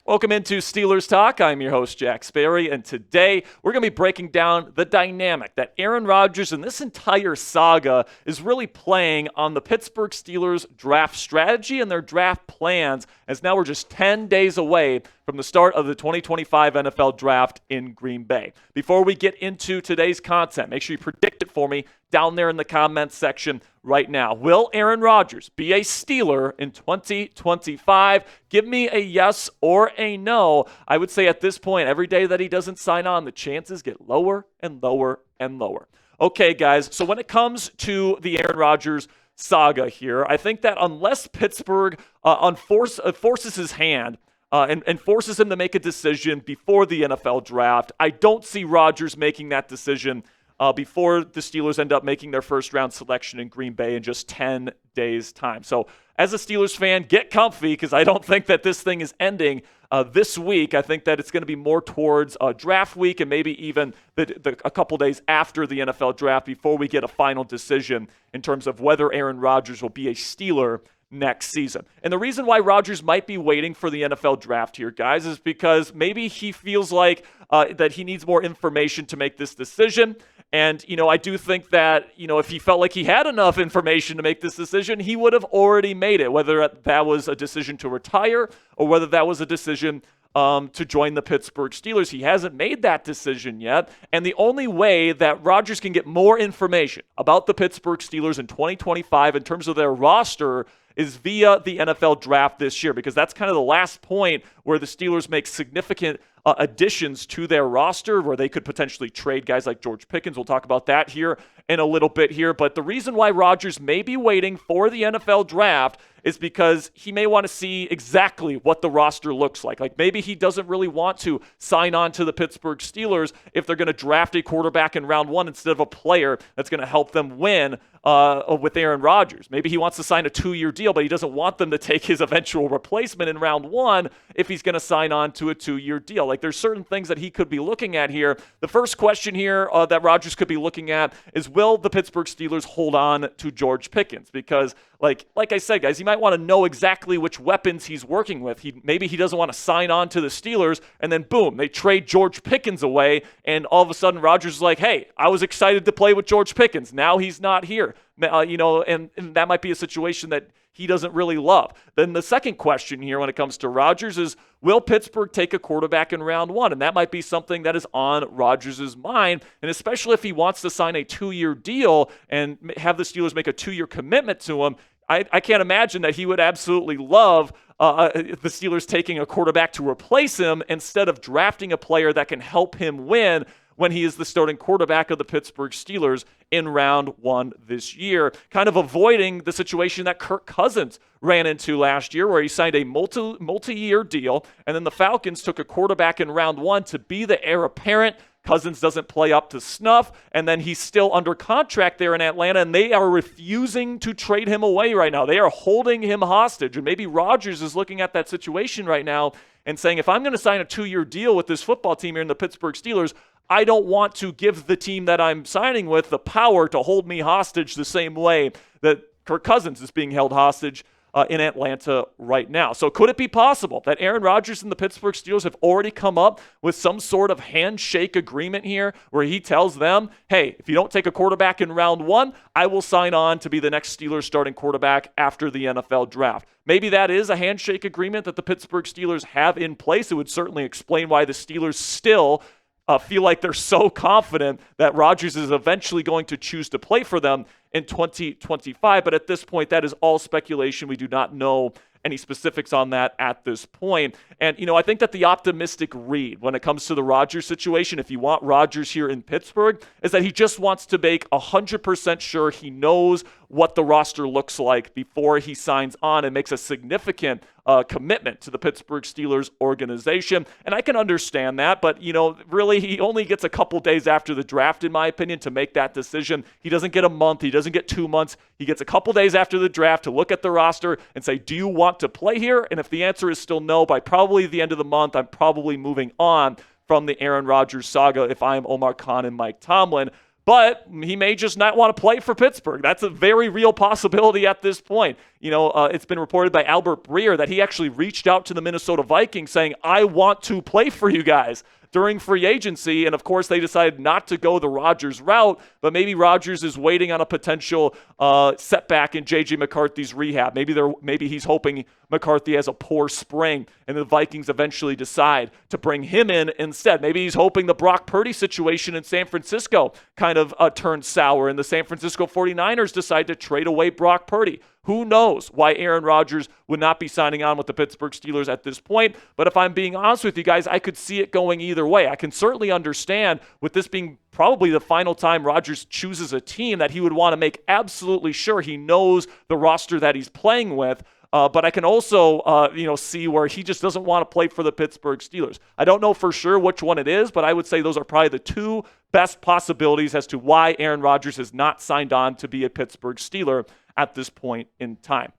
Welcome into Steelers Talk. I'm your host, Jack Sperry, and today we're going to be breaking down the dynamic that Aaron Rodgers and this entire saga is really playing on the Pittsburgh Steelers draft strategy and their draft plans, as now we're just 10 days away from the start of the 2025 NFL Draft in Green Bay. Before we get into today's content, make sure you predict it for me down there in the comments section right now. Will Aaron Rodgers be a Steeler in 2025? Give me a yes or a no. I would say at this point, every day that he doesn't sign on, the chances get lower and lower and lower. Okay, guys, so when it comes to the Aaron Rodgers saga here, I think that unless Pittsburgh forces his hand and forces him to make a decision before the NFL draft, I don't see Rodgers making that decision before the Steelers end up making their first-round selection in Green Bay in just 10 days' time. So as a Steelers fan, get comfy, because I don't think that this thing is ending this week. I think that it's going to be more towards draft week and maybe even a couple days after the NFL draft before we get a final decision in terms of whether Aaron Rodgers will be a Steeler next season. And the reason why Rodgers might be waiting for the NFL draft here, guys, is because maybe he feels like that he needs more information to make this decision. And, I do think that, if he felt like he had enough information to make this decision, he would have already made it, whether that was a decision to retire or whether that was a decision to join the Pittsburgh Steelers. He hasn't made that decision yet. And the only way that Rodgers can get more information about the Pittsburgh Steelers in 2025 in terms of their roster is via the NFL draft this year, because that's kind of the last point where the Steelers make significant additions to their roster, where they could potentially trade guys like George Pickens. We'll talk about that here in a little bit here. But the reason why Rodgers may be waiting for the NFL draft is because he may want to see exactly what the roster looks like. Like maybe he doesn't really want to sign on to the Pittsburgh Steelers if they're going to draft a quarterback in round one instead of a player that's going to help them win with Aaron Rodgers. Maybe he wants to sign a 2-year deal, but he doesn't want them to take his eventual replacement in round one if he's going to sign on to a 2-year deal. Like there's certain things that he could be looking at here. The first question here that Rodgers could be looking at is, will the Pittsburgh Steelers hold on to George Pickens? Because like I said, guys, he might want to know exactly which weapons he's working with. Maybe he doesn't want to sign on to the Steelers, and then boom, they trade George Pickens away, and all of a sudden Rodgers is like, hey, I was excited to play with George Pickens. Now he's not here. And that might be a situation that he doesn't really love. Then the second question here when it comes to Rodgers is, will Pittsburgh take a quarterback in round one? And that might be something that is on Rodgers' mind, and especially if he wants to sign a 2-year deal and have the Steelers make a 2-year commitment to him. I can't imagine that he would absolutely love the Steelers taking a quarterback to replace him instead of drafting a player that can help him win when he is the starting quarterback of the Pittsburgh Steelers in round one this year, kind of avoiding the situation that Kirk Cousins ran into last year, where he signed a multi-year deal, and then the Falcons took a quarterback in round one to be the heir apparent. Cousins doesn't play up to snuff, and then he's still under contract there in Atlanta, and they are refusing to trade him away right now. They are holding him hostage, and maybe Rodgers is looking at that situation right now and saying, if I'm going to sign a 2-year deal with this football team here in the Pittsburgh Steelers, I don't want to give the team that I'm signing with the power to hold me hostage the same way that Kirk Cousins is being held hostage in Atlanta right now. So could it be possible that Aaron Rodgers and the Pittsburgh Steelers have already come up with some sort of handshake agreement here where he tells them, hey, if you don't take a quarterback in round one, I will sign on to be the next Steelers starting quarterback after the NFL draft? Maybe that is a handshake agreement that the Pittsburgh Steelers have in place. It would certainly explain why the Steelers still feel like they're so confident that Rodgers is eventually going to choose to play for them in 2025. But at this point, that is all speculation. We do not know any specifics on that at this point. And, I think that the optimistic read when it comes to the Rodgers situation, if you want Rodgers here in Pittsburgh, is that he just wants to make 100% sure he knows what the roster looks like before he signs on and makes a significant commitment to the Pittsburgh Steelers organization. And I can understand that, but, really he only gets a couple days after the draft, in my opinion, to make that decision. He doesn't get a month. He doesn't get 2 months. He gets a couple days after the draft to look at the roster and say, do you want to play here? And if the answer is still no, by probably the end of the month, I'm probably moving on from the Aaron Rodgers saga if I'm Omar Khan and Mike Tomlin. but he may just not want to play for Pittsburgh. That's a very real possibility at this point. It's been reported by Albert Breer that he actually reached out to the Minnesota Vikings saying, I want to play for you guys during free agency. And of course, they decided not to go the Rodgers route, but maybe Rodgers is waiting on a potential setback in J.J. McCarthy's rehab. Maybe he's hoping McCarthy has a poor spring and the Vikings eventually decide to bring him in instead. Maybe he's hoping the Brock Purdy situation in San Francisco kind of turns sour and the San Francisco 49ers decide to trade away Brock Purdy. Who knows why Aaron Rodgers would not be signing on with the Pittsburgh Steelers at this point? But if I'm being honest with you guys, I could see it going either way. I can certainly understand with this being probably the final time Rodgers chooses a team that he would want to make absolutely sure he knows the roster that he's playing with. But I can also, see where he just doesn't want to play for the Pittsburgh Steelers. I don't know for sure which one it is, but I would say those are probably the two best possibilities as to why Aaron Rodgers has not signed on to be a Pittsburgh Steeler at this point in time.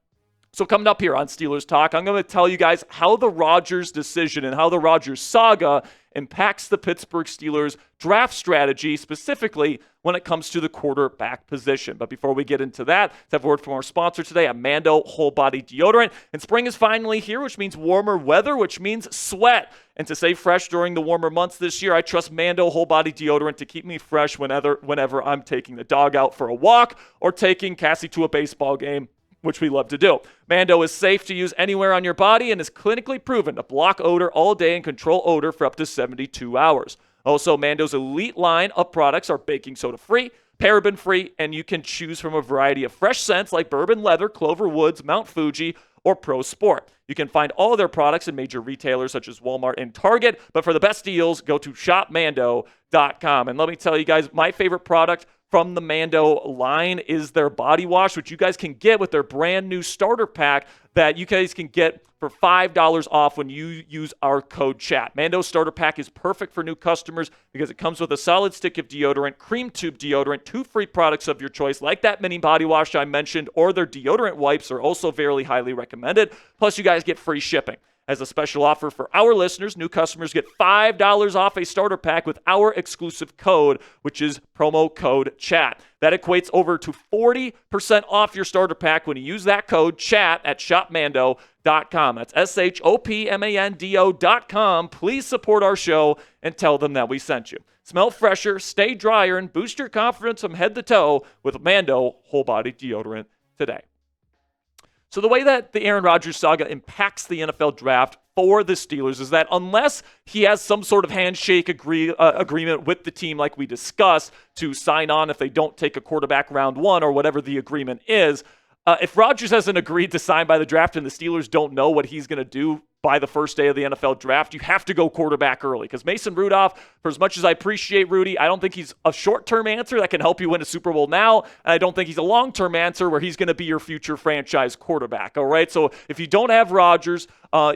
So coming up here on Steelers Talk, I'm going to tell you guys how the Rodgers decision and how the Rodgers saga impacts the Pittsburgh Steelers draft strategy, specifically when it comes to the quarterback position. But before we get into that, let's have a word from our sponsor today, Mando Whole Body Deodorant. And spring is finally here, which means warmer weather, which means sweat. And to stay fresh during the warmer months this year, I trust Mando Whole Body Deodorant to keep me fresh whenever I'm taking the dog out for a walk or taking Cassie to a baseball game, which we love to do. Mando is safe to use anywhere on your body and is clinically proven to block odor all day and control odor for up to 72 hours. Also, Mando's elite line of products are baking soda free, paraben free, and you can choose from a variety of fresh scents like bourbon leather, Clover Woods, Mount Fuji, or Pro Sport. You can find all of their products in major retailers such as Walmart and Target, but for the best deals, go to shopmando.com. And let me tell you guys, my favorite product from the Mando line is their body wash, which you guys can get with their brand new starter pack that you guys can get for $5 off when you use our code CHAT. Mando's starter pack is perfect for new customers because it comes with a solid stick of deodorant, cream tube deodorant, 2 free products of your choice like that mini body wash I mentioned, or their deodorant wipes are also very highly recommended. Plus, you guys get free shipping. As a special offer for our listeners, new customers get $5 off a starter pack with our exclusive code, which is promo code CHAT. That equates over to 40% off your starter pack when you use that code CHAT at shopmando.com. That's shopmando.com. Please support our show and tell them that we sent you. Smell fresher, stay drier, and boost your confidence from head to toe with Mando Whole Body Deodorant today. So the way that the Aaron Rodgers saga impacts the NFL draft for the Steelers is that unless he has some sort of handshake agreement with the team like we discussed to sign on if they don't take a quarterback round 1 or whatever the agreement is, if Rodgers hasn't agreed to sign by the draft and the Steelers don't know what he's going to do by the first day of the NFL draft, you have to go quarterback early. Because Mason Rudolph, for as much as I appreciate Rudy, I don't think he's a short-term answer that can help you win a Super Bowl now, and I don't think he's a long-term answer where he's going to be your future franchise quarterback, all right? So if you don't have Rodgers,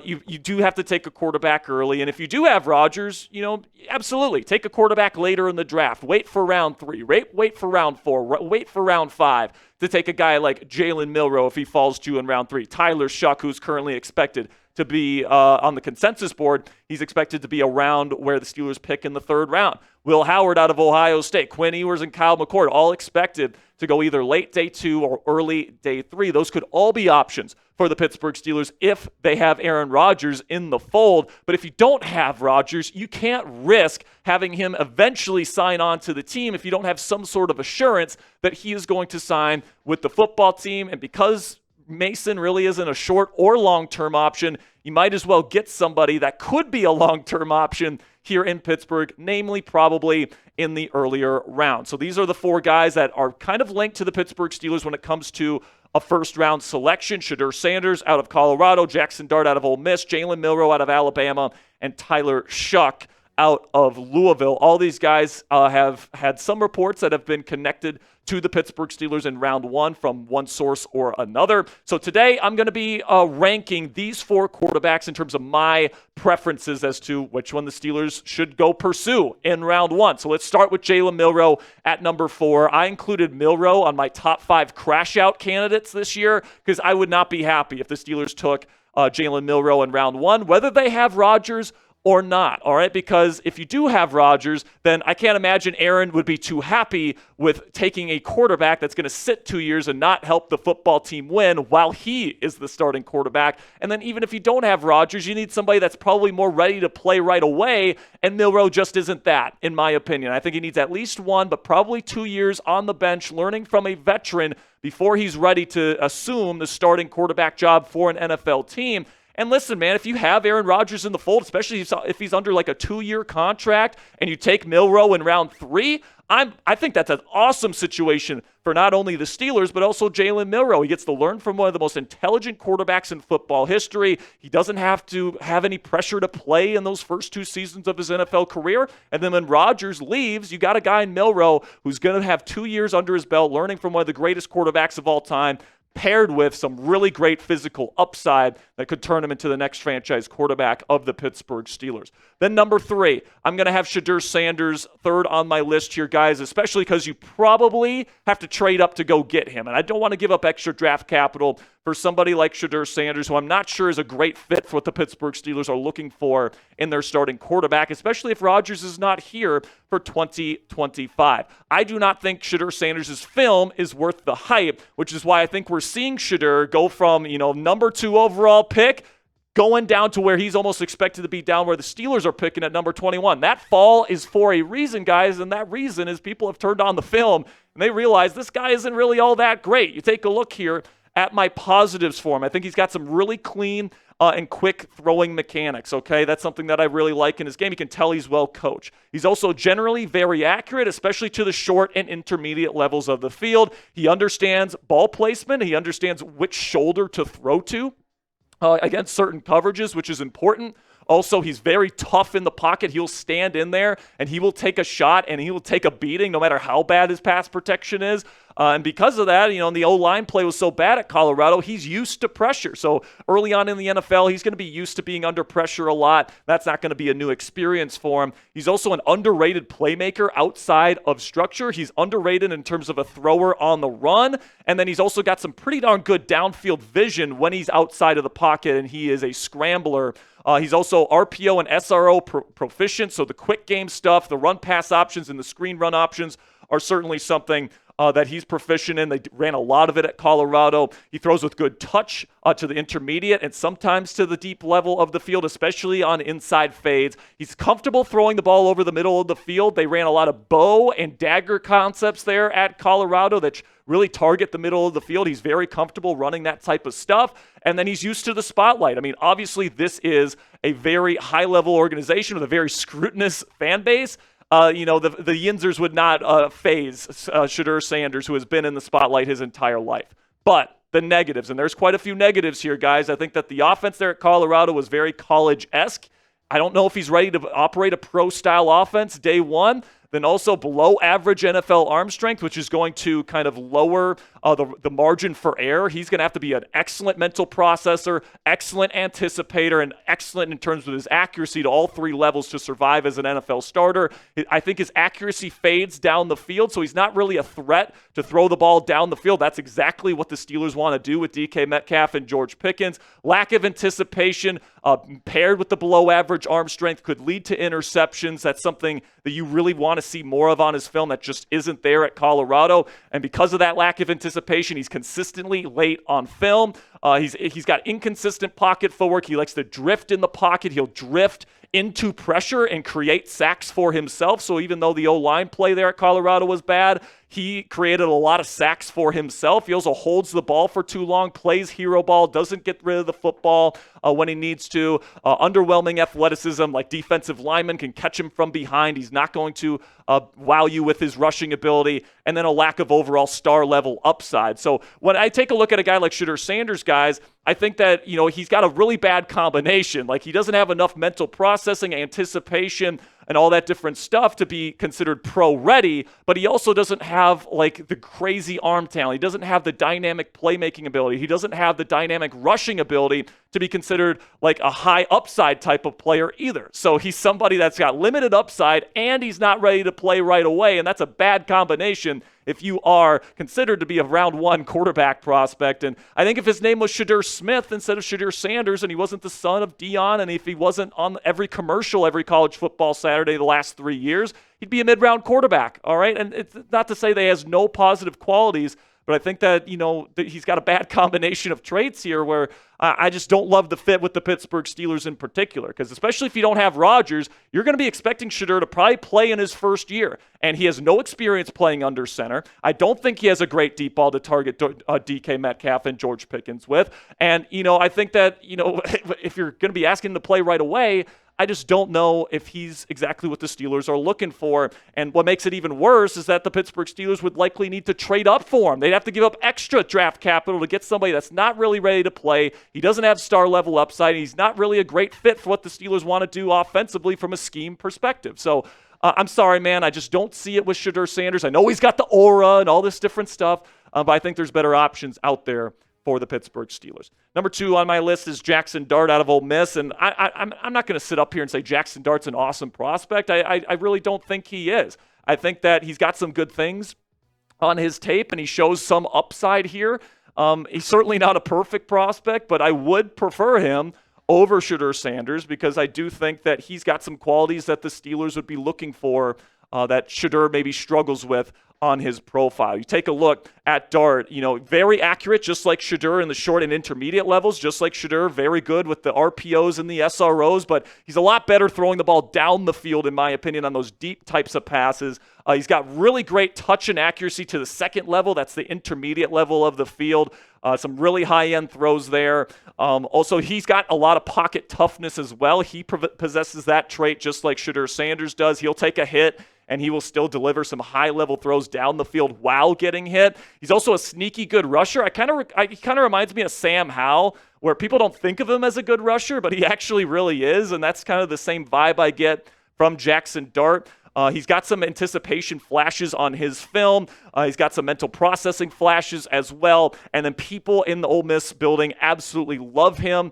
you do have to take a quarterback early, and if you do have Rodgers, absolutely, take a quarterback later in the draft. Wait for round 3, wait for round 4, wait for round 5 to take a guy like Jalen Milroe if he falls to you in round 3. Tyler Shough, who's currently expected to be on the consensus board, he's expected to be around where the Steelers pick in the 3rd round. Will Howard out of Ohio State, Quinn Ewers and Kyle McCord, all expected to go either late day 2 or early day 3. Those could all be options for the Pittsburgh Steelers if they have Aaron Rodgers in the fold. But if you don't have Rodgers, you can't risk having him eventually sign on to the team if you don't have some sort of assurance that he is going to sign with the football team. And because Mason really isn't a short or long-term option, you might as well get somebody that could be a long-term option here in Pittsburgh, namely probably in the earlier round. So these are the 4 guys that are kind of linked to the Pittsburgh Steelers when it comes to a first-round selection. Shedeur Sanders out of Colorado, Jaxson Dart out of Ole Miss, Jalen Milroe out of Alabama, and Tyler Shough out of Louisville. All these guys have had some reports that have been connected to the Pittsburgh Steelers in round 1 from one source or another. So today I'm going to be ranking these 4 quarterbacks in terms of my preferences as to which one the Steelers should go pursue in round 1. So let's start with Jalen Milroe at number 4. I included Milroe on my top 5 crash-out candidates this year because I would not be happy if the Steelers took Jalen Milroe in round 1, whether they have Rodgers or not, all right? Because if you do have Rodgers, then I can't imagine Aaron would be too happy with taking a quarterback that's going to sit 2 years and not help the football team win while he is the starting quarterback. And then even if you don't have Rodgers, you need somebody that's probably more ready to play right away, and Milroe just isn't that, in my opinion. I think he needs at least 1, but probably 2 years on the bench learning from a veteran before he's ready to assume the starting quarterback job for an NFL team. And listen, man, if you have Aaron Rodgers in the fold, especially if he's under like a 2-year contract and you take Milroe in round 3, I think that's an awesome situation for not only the Steelers, but also Jalen Milroe. He gets to learn from one of the most intelligent quarterbacks in football history. He doesn't have to have any pressure to play in those first 2 seasons of his NFL career. And then when Rodgers leaves, you got a guy in Milroe who's going to have 2 years under his belt, learning from one of the greatest quarterbacks of all time, paired with some really great physical upside that could turn him into the next franchise quarterback of the Pittsburgh Steelers. Then number 3, I'm going to have Shedeur Sanders third on my list here, guys, especially because you probably have to trade up to go get him. And I don't want to give up extra draft capital for somebody like Shedeur Sanders, who I'm not sure is a great fit for what the Pittsburgh Steelers are looking for in their starting quarterback, especially if Rodgers is not here for 2025. I do not think Shedeur Sanders' film is worth the hype, which is why I think we're seeing Shedeur go from, number 2 overall pick going down to where he's almost expected to be down where the Steelers are picking at number 21. That fall is for a reason, guys, and that reason is people have turned on the film and they realize this guy isn't really all that great. You take a look here at my positives for him. I think he's got some really clean and quick throwing mechanics, okay? That's something that I really like in his game. You can tell he's well coached. He's also generally very accurate, especially to the short and intermediate levels of the field. He understands ball placement. He understands which shoulder to throw to against certain coverages, which is important. Also, he's very tough in the pocket. He'll stand in there, and he will take a shot, and he will take a beating no matter how bad his pass protection is. And because of that, the O-line play was so bad at Colorado, he's used to pressure. So early on in the NFL, he's going to be used to being under pressure a lot. That's not going to be a new experience for him. He's also an underrated playmaker outside of structure. He's underrated in terms of a thrower on the run. And then he's also got some pretty darn good downfield vision when he's outside of the pocket, and he is a scrambler. He's also RPO and SRO proficient, so the quick game stuff, the run-pass options, and the screen run options are certainly something that he's proficient in. They ran a lot of it at Colorado. He throws with good touch to the intermediate and sometimes to the deep level of the field, especially on inside fades. He's comfortable throwing the ball over the middle of the field. They ran a lot of bow and dagger concepts there at Colorado that really target the middle of the field. He's very comfortable running that type of stuff. And then he's used to the spotlight. I mean, obviously, this is a very high-level organization with a very scrutinous fan base. The Yinzers would not faze Shedeur Sanders, who has been in the spotlight his entire life. But the negatives, and there's quite a few negatives here, guys. I think that the offense there at Colorado was very college-esque. I don't know if he's ready to operate a pro-style offense day one. Then also below average NFL arm strength, which is going to kind of lower the margin for error. He's going to have to be an excellent mental processor, excellent anticipator, and excellent in terms of his accuracy to all 3 levels to survive as an NFL starter. I think his accuracy fades down the field, so he's not really a threat to throw the ball down the field. That's exactly what the Steelers want to do with DK Metcalf and George Pickens. Lack of anticipation paired with the below average arm strength could lead to interceptions. That's something that you really want to see more of on his film that just isn't there at Colorado. And because of that lack of anticipation, he's consistently late on film. He's got inconsistent pocket footwork. He likes to drift in the pocket. He'll drift into pressure and create sacks for himself. So even though the O-line play there at Colorado was bad, he created a lot of sacks for himself. He also holds the ball for too long, plays hero ball, doesn't get rid of the football when he needs to. Underwhelming athleticism, like defensive linemen can catch him from behind. He's not going to wow you with his rushing ability. And then a lack of overall star level upside. So when I take a look at a guy like Shedeur Sanders, guys, I think that, he's got a really bad combination. Like, he doesn't have enough mental processing, anticipation, and all that different stuff to be considered pro-ready, but he also doesn't have, the crazy arm talent. He doesn't have the dynamic playmaking ability. He doesn't have the dynamic rushing ability to be considered, a high upside type of player either. So he's somebody that's got limited upside, and he's not ready to play right away, and that's a bad combination if you are considered to be a round 1 quarterback prospect. And I think if his name was Shedeur Smith instead of Shedeur Sanders, and he wasn't the son of Dion, and if he wasn't on every commercial every college football Saturday the last 3 years, he'd be a mid-round quarterback, all right? And it's not to say that he has no positive qualities, but I think that, he's got a bad combination of traits here where I just don't love the fit with the Pittsburgh Steelers in particular, because especially if you don't have Rodgers, you're going to be expecting Shedeur to probably play in his first year, and he has no experience playing under center. I don't think he has a great deep ball to target DK Metcalf and George Pickens with, and, I think that, if you're going to be asking him to play right away, I just don't know if he's exactly what the Steelers are looking for. And what makes it even worse is that the Pittsburgh Steelers would likely need to trade up for him. They'd have to give up extra draft capital to get somebody that's not really ready to play. He doesn't have star-level upside. And he's not really a great fit for what the Steelers want to do offensively from a scheme perspective. So I'm sorry, man. I just don't see it with Shedeur Sanders. I know he's got the aura and all this different stuff, but I think there's better options out there for the Pittsburgh Steelers. Number 2 on my list is Jaxson Dart out of Ole Miss, and I'm not going to sit up here and say Jaxson Dart's an awesome prospect. I really don't think he is. I think that he's got some good things on his tape, and he shows some upside here. He's certainly not a perfect prospect, but I would prefer him over Shedeur Sanders because I do think that he's got some qualities that the Steelers would be looking for that Shedeur maybe struggles with on his profile. You take a look at Dart, very accurate, just like Shedeur in the short and intermediate levels, just like Shedeur, very good with the RPOs and the SROs, but he's a lot better throwing the ball down the field, in my opinion, on those deep types of passes. He's got really great touch and accuracy to the second level. That's the intermediate level of the field. Some really high-end throws there. Also, he's got a lot of pocket toughness as well. He possesses that trait just like Shedeur Sanders does. He'll take a hit, and he will still deliver some high-level throws down the field while getting hit. He's also a sneaky good rusher. He kind of reminds me of Sam Howell, where people don't think of him as a good rusher, but he actually really is, and that's kind of the same vibe I get from Jaxson Dart. He's got some anticipation flashes on his film. He's got some mental processing flashes as well. And then people in the Ole Miss building absolutely love him.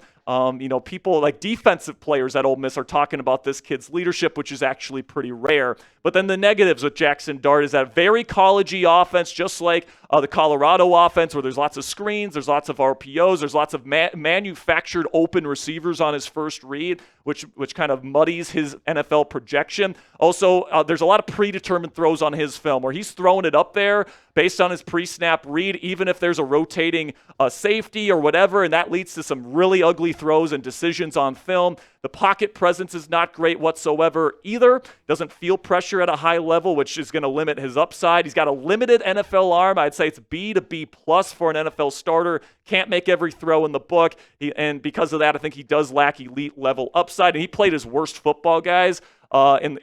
People like defensive players at Ole Miss are talking about this kid's leadership, which is actually pretty rare. But then the negatives with Jaxson Dart is that very college-y offense, just like the Colorado offense, where there's lots of screens, there's lots of RPOs, there's lots of manufactured open receivers on his first read, which kind of muddies his NFL projection. Also, there's a lot of predetermined throws on his film where he's throwing it up there based on his pre-snap read, even if there's a rotating safety or whatever, and that leads to some really ugly throws and decisions on film. The pocket presence is not great whatsoever either. Doesn't feel pressure at a high level, which is going to limit his upside. He's got a limited NFL arm. I'd say it's B to B plus for an NFL starter. Can't make every throw in the book. And because of that, I think he does lack elite level upside. And he played his worst football, guys, in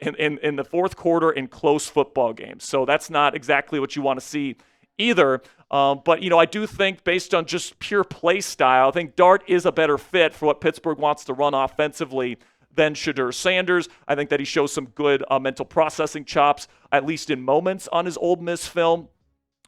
the fourth quarter in close football games. So that's not exactly what you want to see either. But I do think based on just pure play style, I think Dart is a better fit for what Pittsburgh wants to run offensively than Shedeur Sanders. I think that he shows some good mental processing chops, at least in moments on his Ole Miss film.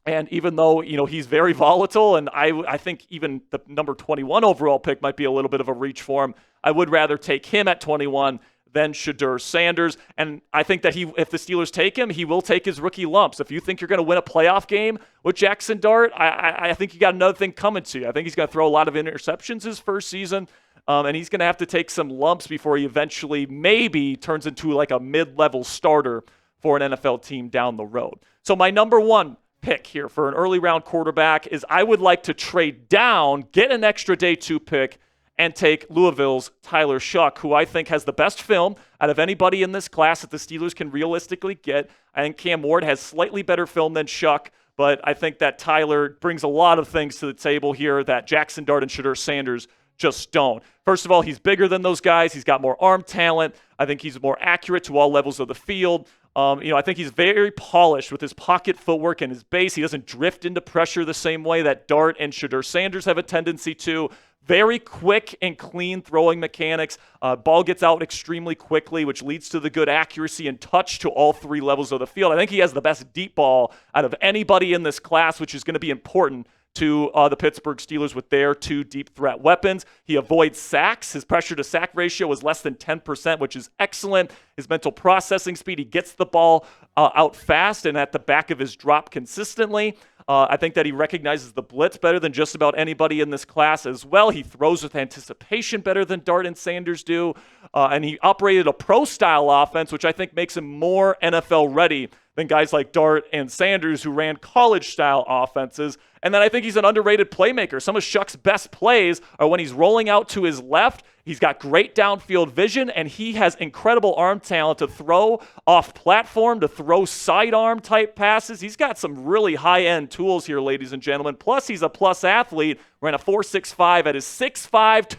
And even though, he's very volatile, and I think even the number 21 overall pick might be a little bit of a reach for him, I would rather take him at 21 than Shedeur Sanders. And I think that if the Steelers take him, he will take his rookie lumps. If you think you're going to win a playoff game with Jaxson Dart, I think you got another thing coming to you. I think he's going to throw a lot of interceptions his first season, and he's going to have to take some lumps before he eventually maybe turns into like a mid-level starter for an NFL team down the road. So my number 1 pick here for an early round quarterback is I would like to trade down, get an extra day 2 pick, and take Louisville's Tyler Shough, who I think has the best film out of anybody in this class that the Steelers can realistically get. I think Cam Ward has slightly better film than Shough, but I think that Tyler brings a lot of things to the table here that Jaxson Dart and Shedeur Sanders just don't. First of all, he's bigger than those guys. He's got more arm talent. I think he's more accurate to all levels of the field. I think he's very polished with his pocket footwork and his base. He doesn't drift into pressure the same way that Dart and Shedeur Sanders have a tendency to. Very quick and clean throwing mechanics. Ball gets out extremely quickly, which leads to the good accuracy and touch to all 3 levels of the field. I think he has the best deep ball out of anybody in this class, which is going to be important to the Pittsburgh Steelers with their two deep threat weapons. He avoids sacks. His pressure to sack ratio is less than 10%, which is excellent. His mental processing speed, he gets the ball out fast and at the back of his drop consistently. I think that he recognizes the blitz better than just about anybody in this class as well. He throws with anticipation better than Dart and Sanders do. And he operated a pro-style offense, which I think makes him more NFL ready than guys like Dart and Sanders who ran college-style offenses. And then I think he's an underrated playmaker. Some of Shough's best plays are when he's rolling out to his left. He's got great downfield vision, and he has incredible arm talent to throw off platform, to throw sidearm type passes. He's got some really high-end tools here, ladies and gentlemen. Plus, he's a plus athlete. Ran a 4.65 at his 6'5",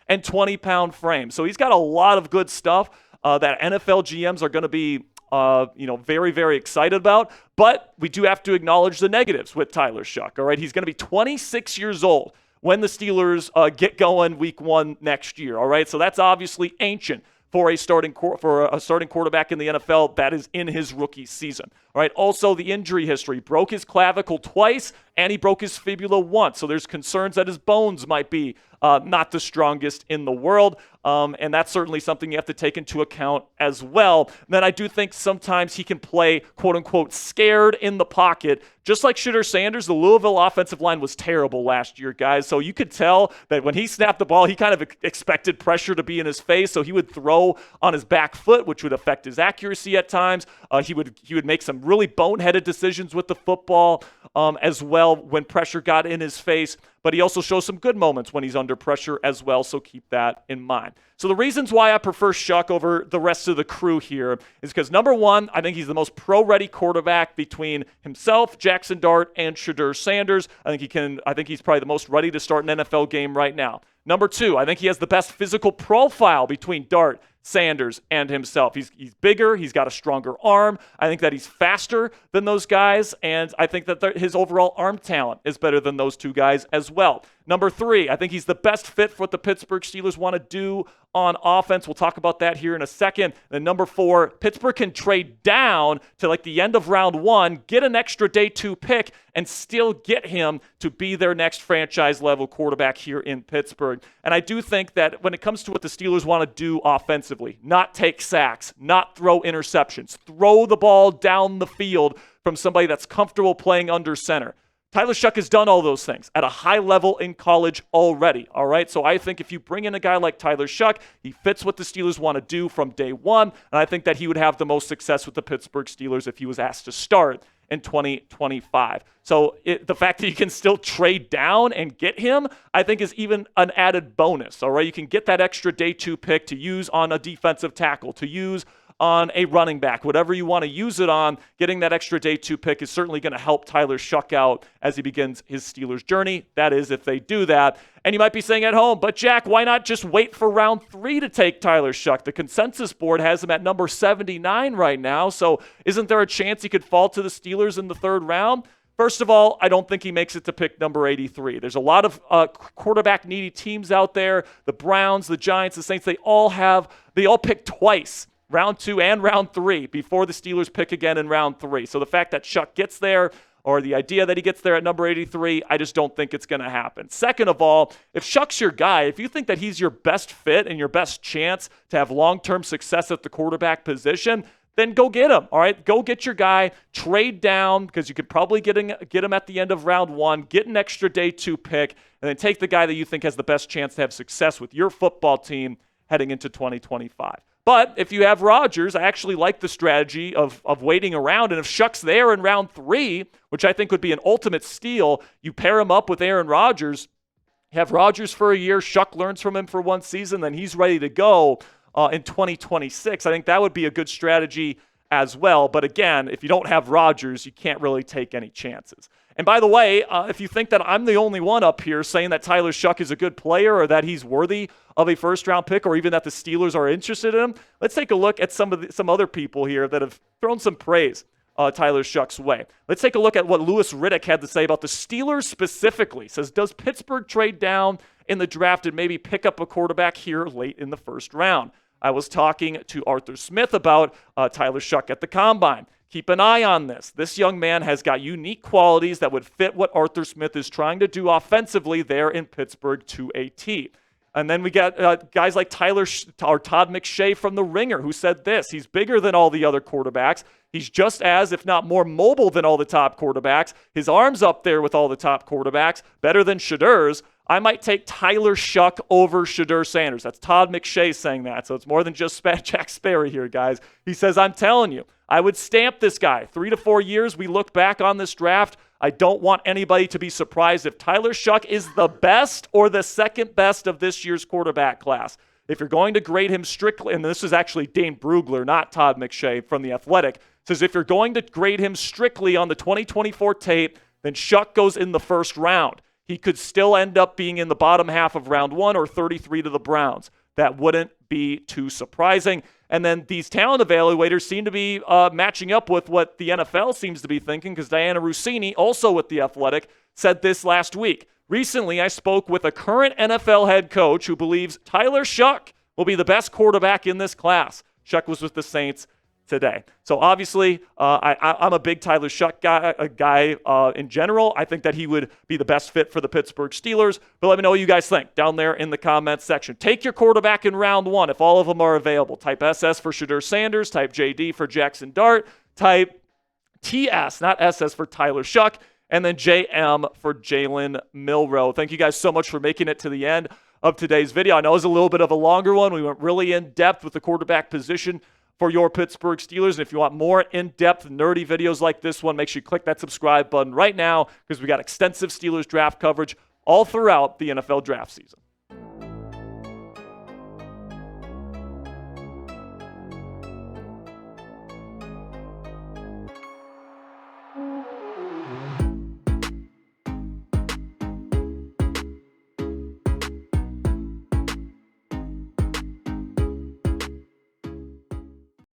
220-pound frame. So he's got a lot of good stuff that NFL GMs are going to be very, very excited about. But we do have to acknowledge the negatives with Tyler Shough. All right, he's going to be 26 years old when the Steelers get going week 1 next year. All right, so that's obviously ancient for a starting quarterback in the NFL that is in his rookie season. All right, also the injury history. Broke his clavicle twice, and he broke his fibula once. So there's concerns that his bones might be not the strongest in the world. And that's certainly something you have to take into account as well. And then I do think sometimes he can play, quote-unquote, scared in the pocket. Just like Shedeur Sanders, the Louisville offensive line was terrible last year, guys. So you could tell that when he snapped the ball, he kind of expected pressure to be in his face. So he would throw on his back foot, which would affect his accuracy at times. He would make some really boneheaded decisions with the football as well when pressure got in his face. But he also shows some good moments when he's under pressure as well, so keep that in mind. So the reasons why I prefer Shough over the rest of the crew here is because, number one, I think he's the most pro-ready quarterback between himself, Jaxson Dart, and Shedeur Sanders. I think he's probably the most ready to start an NFL game right now. Number two, I think he has the best physical profile between Dart, Sanders, and himself. He's bigger. He's got a stronger arm. I think that he's faster than those guys, and I think that his overall arm talent is better than those two guys as well. Number three, I think he's the best fit for what the Pittsburgh Steelers want to do on offense. We'll talk about that here in a second. And number four, Pittsburgh can trade down to like the end of round 1, get an extra day 2 pick, and still get him to be their next franchise-level quarterback here in Pittsburgh. And I do think that when it comes to what the Steelers want to do offensively, not take sacks, not throw interceptions, throw the ball down the field from somebody that's comfortable playing under center. Tyler Shough has done all those things at a high level in college already, all right? So I think if you bring in a guy like Tyler Shough, he fits what the Steelers want to do from day one, and I think that he would have the most success with the Pittsburgh Steelers if he was asked to start in 2025. So the fact that you can still trade down and get him, I think is even an added bonus, all right? You can get that extra day 2 pick to use on a defensive tackle, to use on a running back, whatever you want to use it on. Getting that extra day 2 pick is certainly going to help Tyler Shough out as he begins his Steelers journey. That is, if they do that. And you might be saying at home, but Jack, why not just wait for round 3 to take Tyler Shough? The consensus board has him at number 79 right now. So isn't there a chance he could fall to the Steelers in the 3rd round? First of all, I don't think he makes it to pick number 83. There's a lot of quarterback-needy teams out there. The Browns, the Giants, the Saints, they all pick twice. Round 2 and round 3 before the Steelers pick again in round 3. So the fact that Shough gets there, or the idea that he gets there at number 83, I just don't think it's going to happen. Second of all, if Shough's your guy, if you think that he's your best fit and your best chance to have long-term success at the quarterback position, then go get him, all right? Go get your guy, trade down, because you could probably get him at the end of round 1, get an extra day 2 pick, and then take the guy that you think has the best chance to have success with your football team heading into 2025. But if you have Rodgers, I actually like the strategy of waiting around. And if Shough's there in round 3, which I think would be an ultimate steal, you pair him up with Aaron Rodgers, have Rodgers for a year, Shough learns from him for 1 season, then he's ready to go in 2026. I think that would be a good strategy as well. But again, if you don't have Rodgers, you can't really take any chances. And by the way, if you think that I'm the only one up here saying that Tyler Shough is a good player or that he's worthy of a first-round pick or even that the Steelers are interested in him, let's take a look at some other people here that have thrown some praise Tyler Shough's way. Let's take a look at what Louis Riddick had to say about the Steelers specifically. He says, does Pittsburgh trade down in the draft and maybe pick up a quarterback here late in the 1st round? I was talking to Arthur Smith about Tyler Shough at the Combine. keep an eye on this. This young man has got unique qualities that would fit what Arthur Smith is trying to do offensively there in Pittsburgh to a T. And then we got guys like Todd McShay from The Ringer who said this. He's bigger than all the other quarterbacks. He's just as, if not more mobile than all the top quarterbacks. His arm's up there with all the top quarterbacks, better than Shedeur's. I might take Tyler Shough over Shedeur Sanders. That's Todd McShay saying that. So it's more than just Jack Sperry here, guys. He says, I'm telling you, I would stamp this guy. 3 to 4 years, we look back on this draft. I don't want anybody to be surprised if Tyler Shough is the best or the second best of this year's quarterback class. If you're going to grade him strictly, and this is actually Dane Brugler, not Todd McShay from The Athletic, says if you're going to grade him strictly on the 2024 tape, then Shough goes in the first round. He could still end up being in the bottom half of round 1 or 33 to the Browns. That wouldn't be too surprising. And then these talent evaluators seem to be matching up with what the NFL seems to be thinking, because Diana Rossini, also with The Athletic, said this last week. Recently, I spoke with a current NFL head coach who believes Tyler Shough will be the best quarterback in this class. Shough was with the Saints today. So obviously, I'm a big Tyler Shough guy in general. I think that he would be the best fit for the Pittsburgh Steelers. But let me know what you guys think down there in the comments section. Take your quarterback in round 1 if all of them are available. Type SS for Shedeur Sanders. Type JD for Jaxson Dart. Type TS, not SS, for Tyler Shough. And then JM for Jalen Milroe. Thank you guys so much for making it to the end of today's video. I know it was a little bit of a longer one. We went really in depth with the quarterback position for your Pittsburgh Steelers. And if you want more in-depth, nerdy videos like this one, make sure you click that subscribe button right now, because we got extensive Steelers draft coverage all throughout the NFL draft season.